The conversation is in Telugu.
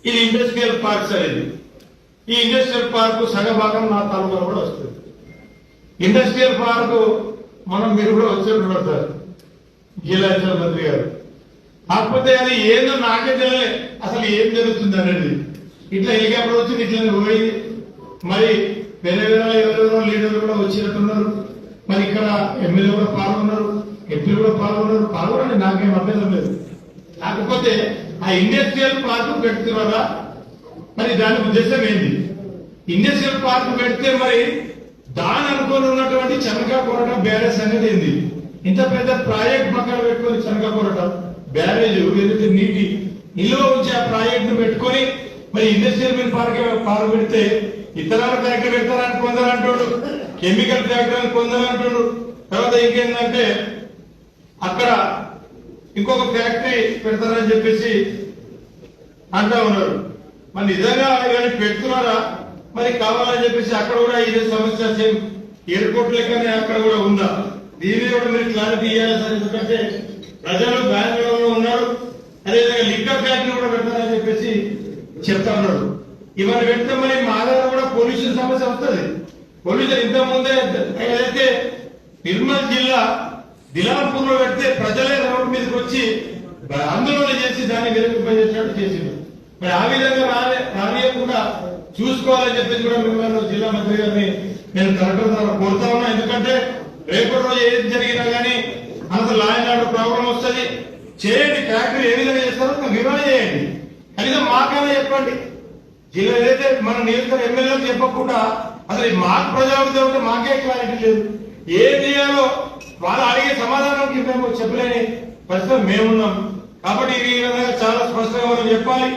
ఇది ఇండస్ట్రియల్ పార్క్ సార్. ఈ ఇండస్ట్రియల్ పార్క్ సగభాగం నా తాలూకాలో కూడా వస్తుంది. ఇండస్ట్రియల్ పార్క్ మీరు కూడా వచ్చేట్టున్నారు సార్, జిల్లా మంత్రి గారు. కాకపోతే అది ఏదో నాకే తెలియలే అసలు ఏం జరుగుతుంది అనేది. ఇట్లా హెలికాప్టర్ వచ్చింది, ఇట్లా పోయింది. మరి వేరే వేరే ఎవరెవరో లీడర్లు కూడా వచ్చినట్టున్నారు. మరి ఇక్కడ ఎమ్మెల్యే కూడా పాల్గొన్నారు, ఎంపీలు కూడా పాల్గొనండి, నాకేం అభ్యంతరం లేదు. కాకపోతే ఆ ఇండస్ట్రియల్ పార్క్ పెడుతున్నారా, మరి దాని ఉద్దేశం ఏంటి? ఇండస్ట్రియల్ పార్క్ పెడితే మరి దాని అనుకుని ఉన్నటువంటి చనకాపురట బ్యారేజ్ అనేది ఏంది? ఇంత పెద్ద ప్రాజెక్ట్ పక్కన పెట్టుకుని చనకాపురట బ్యారేజ్ ఏదైతే నీటి నిల్వ ఉంచి ఆ ప్రాజెక్ట్ ను పెట్టుకుని మరి ఇండస్ట్రియల్ పార్క్ పెడితే ఇతరాల ఫ్యాక్టరీ పెడతారని కొందరు అంటాడు, కెమికల్ ఫ్యాక్టరీ అని కొందరు అంటాడు. తర్వాత ఇంకేంటంటే అక్కడ ఇంకొక ఫ్యాక్టరీ పెడతారని చెప్పేసి అంటా ఉన్నారు. మరి నిజంగా ఇవన్నీ పెడుతున్నారా, మరి కావాలని చెప్పేసి అక్కడ కూడా ఇదే సమస్య సేమ్ ఎయిర్పోర్ట్ లెక్కనే అక్కడ కూడా ఉందా? దీని కూడా మీరు క్లారిటీ ఇవ్వాలి సార్. ఎందుకంటే ప్రజలు బెంగళూరులో ఉన్నారు, అదేవిధంగా లిక్కర్ ఫ్యాక్టరీ కూడా పెడతారని చెప్పేసి చెప్తా ఉన్నారు. ఇవన్నీ పెడితే మరి మా దగ్గర కూడా పొల్యూషన్ సమస్య వస్తుంది. పొల్యూషన్ ఇంత ముందే ఏదైతే నిర్మల్ జిల్లా దిలాపూర్ లో పెడితే ప్రజలే రోడ్డు మీదకి వచ్చి ఆందోళన చేసి దాన్ని వెలుగుపరిచేటట్టు చేసింది. మరి ఆ విధంగా రానియకుండా చూసుకోవాలని చెప్పేసి కూడా మిమ్మల్ని జిల్లా మంత్రి గారిని నేను కలెక్టర్ ద్వారా కోరుతా ఉన్నా. ఎందుకంటే రేపటి రోజు ఏది జరిగినా గానీ అంత లా అండ్ ఆర్డర్ ప్రాబ్లం వస్తుంది. చేయండి, ఫ్యాక్టరీ ఏ విధంగా చేస్తారో వివరణ చేయండి, కనీసం మాకైనా చెప్పండి. జిల్లా ఏదైతే మన నియోజకవర్గ ఎమ్మెల్యేలకు చెప్పకుండా అసలు మాకు ప్రజాపతి ఉంటే మాకే క్లారిటీ లేదు. ఏం చేయాలో వాళ్ళు అడిగే సమాధానం మేము చెప్పలేని పరిస్థితి మేమున్నాం. కాబట్టి ఈ విధంగా చాలా స్పష్టంగా మనం చెప్పాలి.